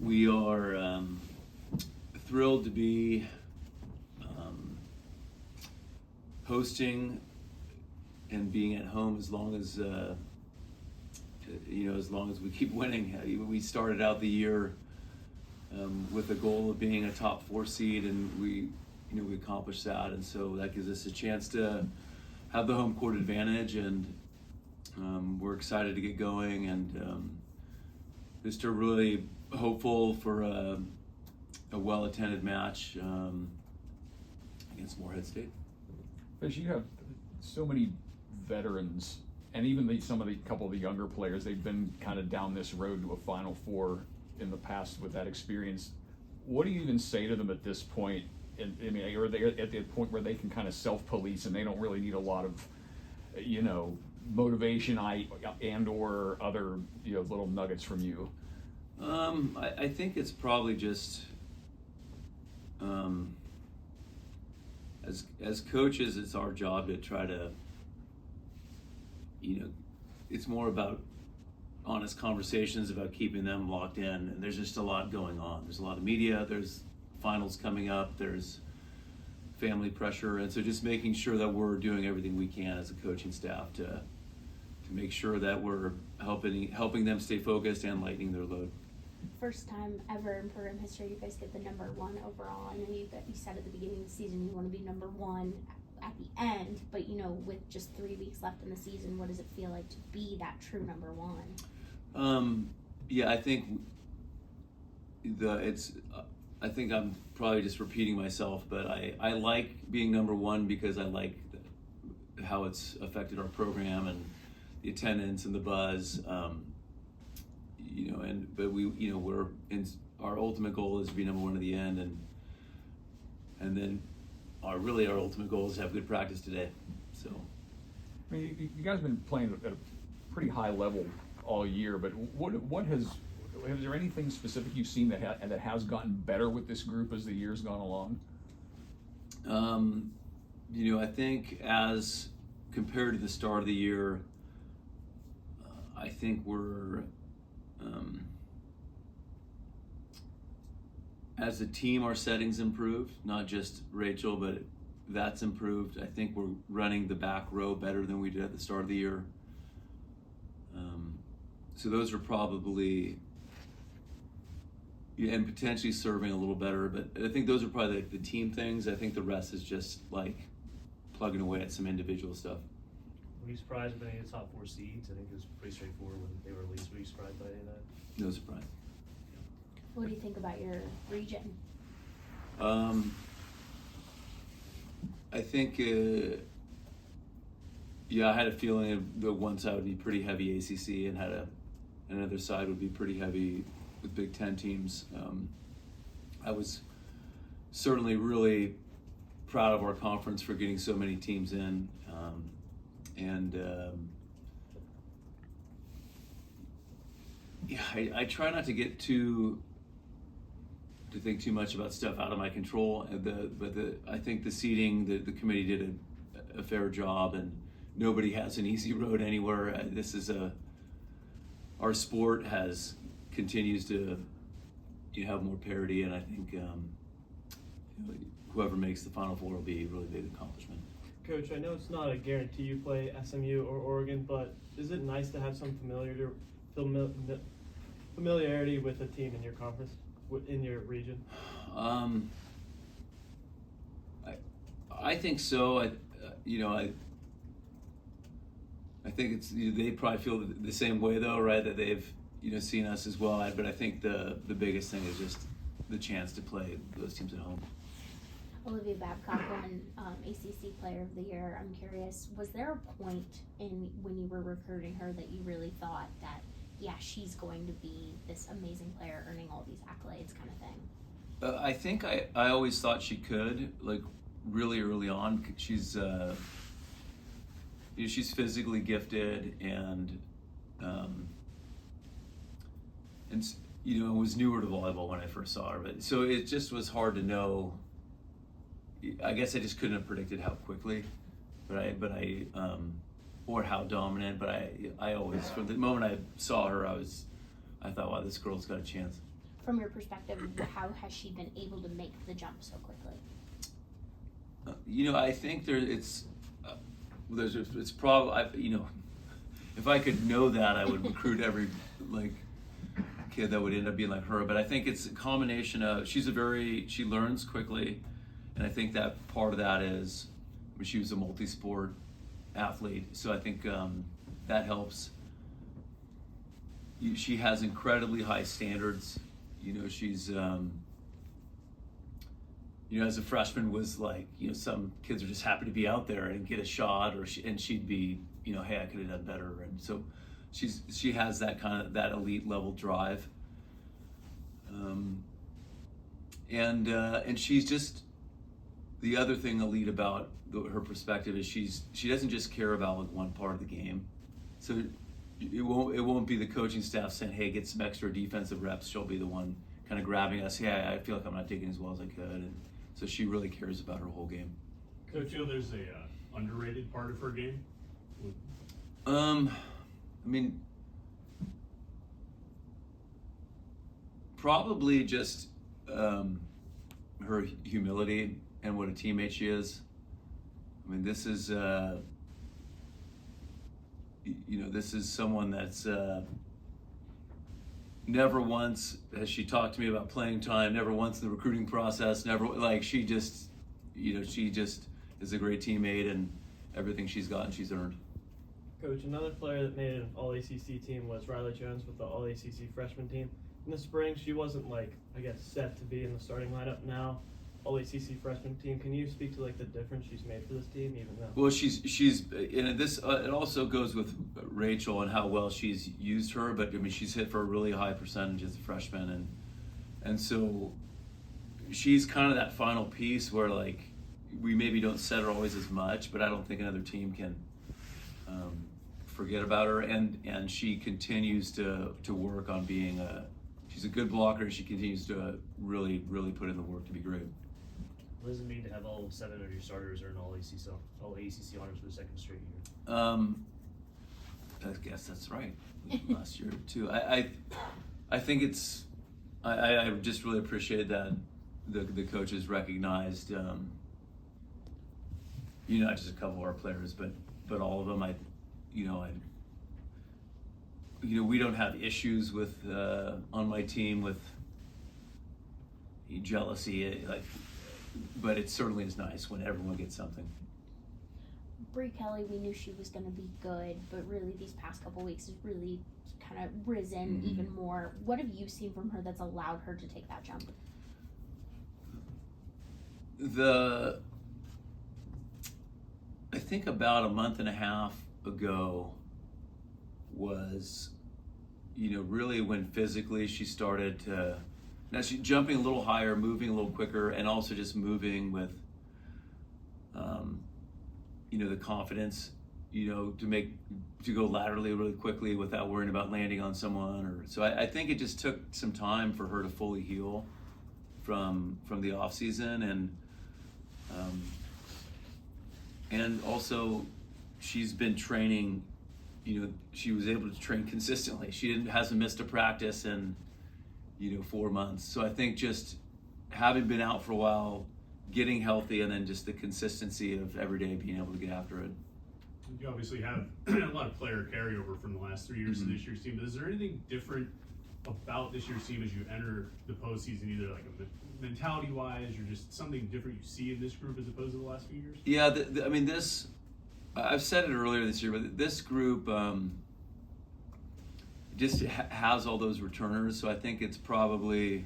We are thrilled to be hosting and being at home as long as as long as we keep winning. We started out the year with a goal of being a top 4 seed, and we accomplished that, and so that gives us a chance to have the home court advantage, and we're excited to get going, and just are really hopeful for a well-attended match against Morehead State. Because you have so many veterans, and even some of the couple of the younger players, they've been kind of down this road to a Final Four in the past with that experience. What do you even say to them at this point? I mean, are they at the point where they can kind of self-police and they don't really need a lot of, motivation and or other little nuggets from you? I think it's probably just as coaches, it's our job to try to, it's more about honest conversations about keeping them locked in, and there's just a lot going on. There's a lot of media, there's finals coming up, there's family pressure, and so just making sure that we're doing everything we can as a coaching staff to make sure that we're helping them stay focused and lightening their load. First time ever in program history you guys get the number 1 overall. I know you said at the beginning of the season you want to be number 1 at the end, but with just 3 weeks left in the season, what does it feel like to be that true number 1? Yeah, I think I think I'm probably just repeating myself, but I like being number 1 because I like how it's affected our program and the attendance and the buzz. But we're in, our ultimate goal is to be number 1 at the end, and then our ultimate goal is to have good practice today. So, I mean, you guys have been playing at a pretty high level all year, but what has there anything specific you've seen that has gotten better with this group as the year's gone along? I think as compared to the start of the year, I think we're as a team, our settings improved, not just Rachel, but that's improved. I think we're running the back row better than we did at the start of the year. So those are probably, and potentially serving a little better, but I think those are probably the team things. I think the rest is just like plugging away at some individual stuff. Were you surprised with any of the top 4 seeds? I think it was pretty straightforward when they were released. Were you surprised by any of that? No surprise. What do you think about your region? I think, I had a feeling that one side would be pretty heavy ACC and another side would be pretty heavy with Big Ten teams. I was certainly really proud of our conference for getting so many teams in, I try not to get to think too much about stuff out of my control. I think the seeding, the committee did a fair job, and nobody has an easy road anywhere. This is our sport continues to have more parity, and I think whoever makes the Final Four will be a really big accomplishment. Coach, I know it's not a guarantee you play SMU or Oregon, but is it nice to have some familiarity with a team in your conference, in your region? I think so. I think it's they probably feel the same way though, right? That they've seen us as well. But I think the biggest thing is just the chance to play those teams at home. Olivia Babcock won ACC Player of the Year. I'm curious, was there a point when you were recruiting her that you really thought that, yeah, she's going to be this amazing player earning all these accolades kind of thing? I think I always thought she could, like really early on. She's she's physically gifted and was newer to volleyball when I first saw her. But so it just was hard to know. I guess I just couldn't have predicted how quickly, or how dominant. But I always, from the moment I saw her, I thought, wow, this girl's got a chance. from your perspective, how has she been able to make the jump so quickly? I think it's probably, if I could know that, I would recruit every kid that would end up being like her. But I think it's a combination of she learns quickly, and I think that part of that is she was a multi-sport athlete, so I think that helps. She has incredibly high standards. She's as a freshman was some kids are just happy to be out there and get a shot, and she'd be, hey, I could have done better. And so she has that that elite level drive. And she's just, the other thing elite about her perspective is she doesn't just care about one part of the game. So it won't be the coaching staff saying, hey, get some extra defensive reps. She'll be the one kind of grabbing us. Hey, I feel like I'm not taking as well as I could. And so she really cares about her whole game. Coach, there's a underrated part of her game? Probably just her humility and what a teammate she is. This is this is someone that's never once has she talked to me about playing time, never once in the recruiting process, never she just is a great teammate, and everything she's gotten, she's earned. Coach, another player that made an All-ACC team was Riley Jones with the All-ACC freshman team. In the spring, she wasn't set to be in the starting lineup. Now, All-ACC freshman team. Can you speak to the difference she's made for this team, even though? Well, she's this. It also goes with Rachel and how well she's used her. But she's hit for a really high percentage as a freshman, and so she's kind of that final piece where we maybe don't set her always as much, but I don't think another team can forget about her. And she continues to work on being she's a good blocker. She continues to really put in the work to be great. What does it mean to have all 7 of your starters earn all ACC honors for the second straight year? I guess that's right. Last year too. I think it's. I just really appreciate that the coaches recognized. Not just a couple of our players, but all of them. We don't have issues with on my team with jealousy, but it certainly is nice when everyone gets something. Bree Kelly, we knew she was going to be good, but really these past couple weeks has really kind of risen even more. What have you seen from her that's allowed her to take that jump? I think about a month and a half ago was, really when physically she started to, now she's jumping a little higher, moving a little quicker, and also just moving with, the confidence, to go laterally really quickly without worrying about landing on someone. So I think it just took some time for her to fully heal from the off season, and also she's been training. She was able to train consistently. She hasn't missed a practice in 4 months. So I think just having been out for a while, getting healthy, and then just the consistency of every day being able to get after it. You obviously have a lot of player carryover from the last 3 years of this year's team. But is there anything different about this year's team as you enter the postseason, either mentality-wise or just something different you see in this group as opposed to the last few years? Yeah, this. I've said it earlier this year, but this group just has all those returners. So I think it's probably,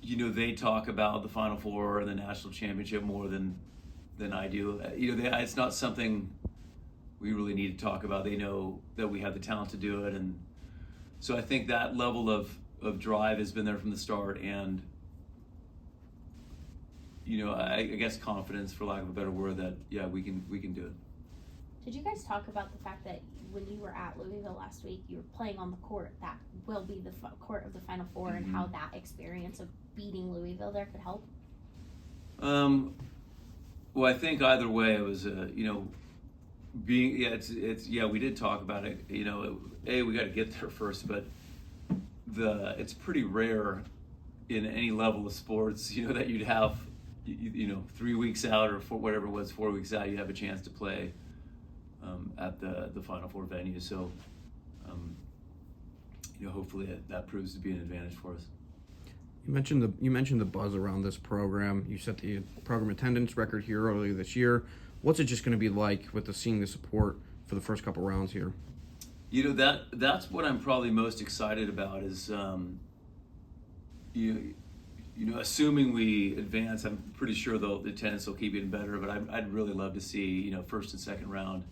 they talk about the Final Four and the national championship more than I do. It's not something we really need to talk about. They know that we have the talent to do it, and so I think that level of drive has been there from the start, and I guess confidence, for lack of a better word, that we can do it. Did you guys talk about the fact that when you were at Louisville last week, you were playing on the court that will be the court of the Final Four, and how that experience of beating Louisville there could help? Well, I think either way it was we did talk about it. We got to get there first, but it's pretty rare in any level of sports, that you'd have, 3 weeks out or whatever it was, 4 weeks out, you have a chance to play at the Final Four venue. So, hopefully that proves to be an advantage for us. You mentioned the buzz around this program. You set the program attendance record here earlier this year. What's it just going to be like with seeing the support for the first couple rounds here? That's what I'm probably most excited about is, assuming we advance, I'm pretty sure the attendance will keep getting better, but I'd really love to see, first and second round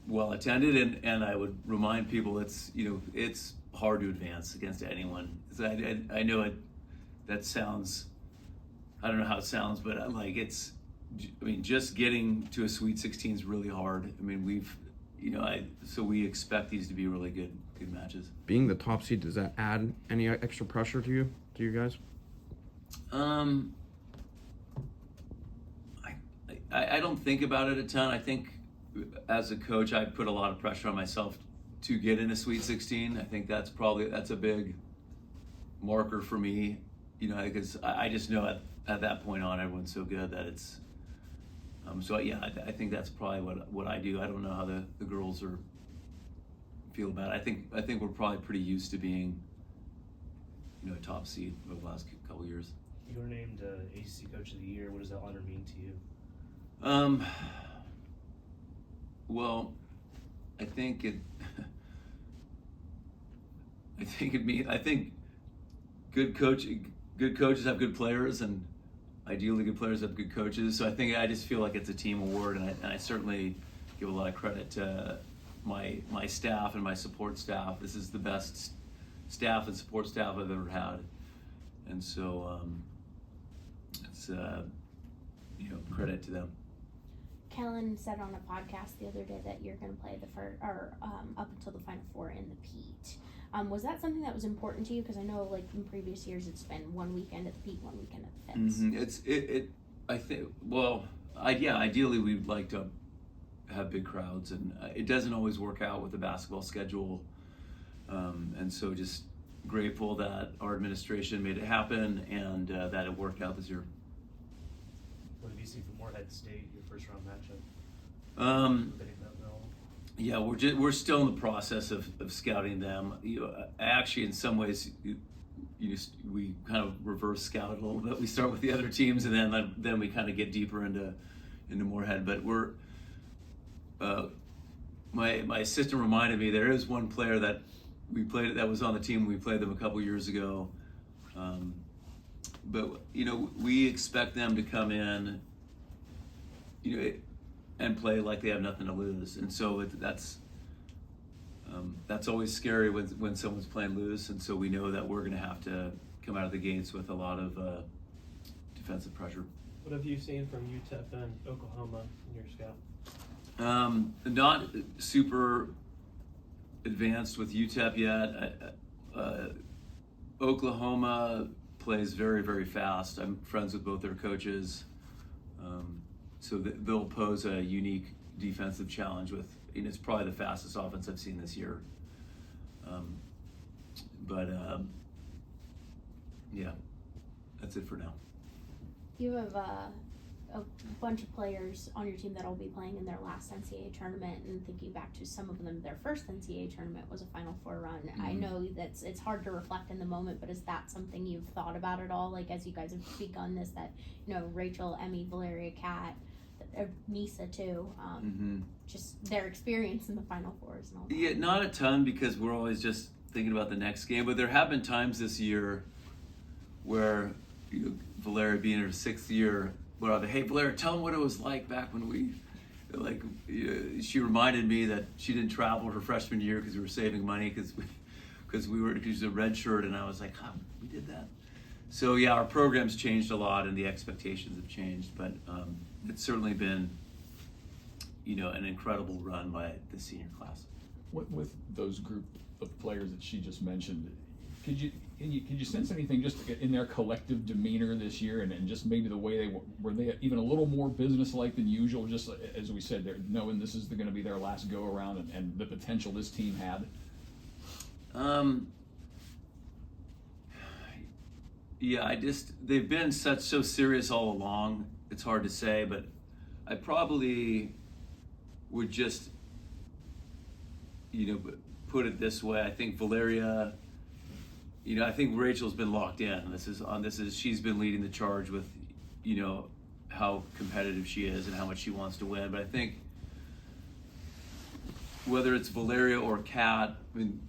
well attended, and I would remind people it's hard to advance against anyone. I know that sounds, I don't know how it sounds, but just getting to a Sweet 16 is really hard. So we expect these to be really good matches. Being the top seed, does that add any extra pressure to you guys? I don't think about it a ton. I think as a coach, I put a lot of pressure on myself to get in a Sweet 16. I think that's a big marker for me, because I just know at that point on, everyone's so good that it's. I think that's probably what I do. I don't know how the girls feel about it. I think we're probably pretty used to being, a top seed over the last couple of years. You were named ACC Coach of the Year. What does that honor mean to you? Well, I think good coaches have good players, and ideally good players have good coaches. So I just feel like it's a team award, and I certainly give a lot of credit to my staff and my support staff. This is the best staff and support staff I've ever had, and so it's credit to them. Kellen said on a podcast the other day that you're going to play up until the Final Four in the Pete. Was that something that was important to you? Because I know, in previous years, it's been one weekend at the Pete, one weekend at the Fitz. Mm-hmm. I think. Well, ideally we'd like to have big crowds, and it doesn't always work out with the basketball schedule. And so just grateful that our administration made it happen, and that it worked out this year. What have you seen from Moorhead State, your first round matchup? Yeah, we're still in the process of scouting them. Actually, in some ways, we kind of reverse scout a little bit. We start with the other teams, and then we kind of get deeper into Moorhead. But we're my assistant reminded me there is one player that we played that was on the team when we played them a couple years ago. But we expect them to come in, and play like they have nothing to lose, and so that's always scary when someone's playing loose, and so we know that we're going to have to come out of the gates with a lot of defensive pressure. What have you seen from UTEP and Oklahoma in your scout? Not super advanced with UTEP yet. Oklahoma plays very, very fast. I'm friends with both their coaches. So they'll pose a unique defensive challenge it's probably the fastest offense I've seen this year. Yeah, that's it for now. You have a bunch of players on your team that will be playing in their last NCAA tournament, and thinking back to some of them, their first NCAA tournament was a Final Four run. Mm-hmm. I know it's hard to reflect in the moment, but is that something you've thought about at all? As you guys have begun this, that Rachel, Emmy, Valeria, Kat, Nisa too, just their experience in the Final Fours and all that. Yeah, not a ton, because we're always just thinking about the next game, but there have been times this year where Valeria, being in her 6th year, where I'll be, hey Valeria, tell them what it was like back when she reminded me that she didn't travel her freshman year because we were saving money because she was a red shirt, and I was like, we did that. So yeah, our program's changed a lot and the expectations have changed, but it's certainly been, an incredible run by the senior class. With those group of players that she just mentioned, could you sense anything just in their collective demeanor this year, and just maybe the way were they even a little more businesslike than usual? Just as we said, they're knowing this is going to be their last go around, and the potential this team had. Yeah, they've been so serious all along. It's hard to say, but I probably would just, put it this way. I think Valeria, I think Rachel's been locked in. She's been leading the charge with, how competitive she is and how much she wants to win. But I think whether it's Valeria or Kat,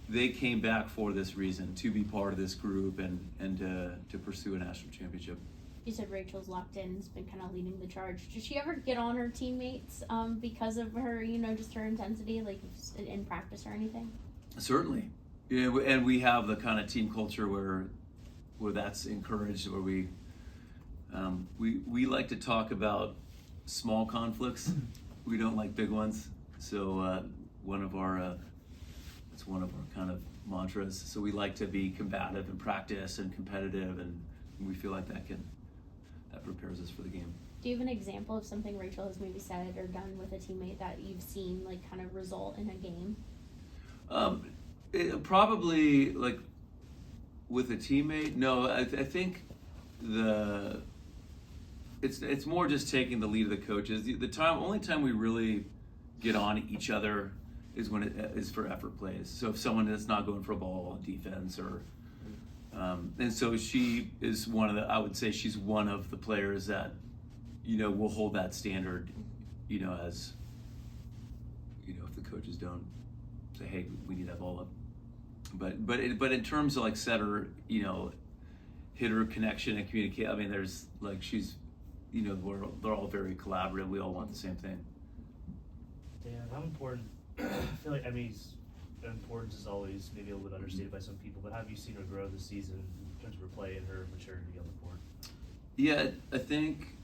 they came back for this reason, to be part of this group and to pursue a national championship. You said Rachel's locked in, has been kind of leading the charge. Does she ever get on her teammates because of her, just her intensity, like in practice or anything? Certainly. And we have the kind of team culture where that's encouraged, where we like to talk about small conflicts. We don't like big ones. So it's one of our kind of mantras. So we like to be combative in practice and competitive, and we feel like that prepares us for the game. Do you have an example of something Rachel has maybe said or done with a teammate that you've seen like kind of result in a game? Probably like with a teammate. No, I think it's more just taking the lead of the coaches. The only time we really get on each other is when it is for effort plays. So if someone is not going for a ball on defense and so she is I would say she's one of the players that, will hold that standard, as, if the coaches don't say, hey, we need that ball up. But in terms of like setter, hitter connection and communicate, there's like, she's, they're all very collaborative. We all want the same thing. Yeah, how important, I feel like Emmy's importance is always maybe a little bit understated by some people, but how have you seen her grow this season in terms of her play and her maturity on the court? Yeah, I think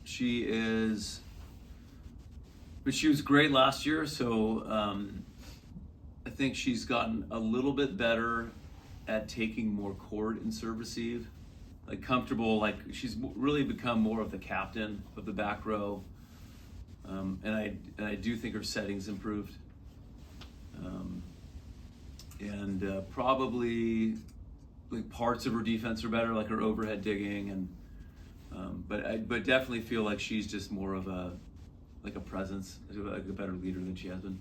she is, but she was great last year, so I think she's gotten a little bit better at taking more court in serve receive, like comfortable, like she's really become more of the captain of the back row, and I do think her setting's improved. And probably like parts of her defense are better, like her overhead digging, and but definitely feel like she's just more of a presence, like a better leader than she has been.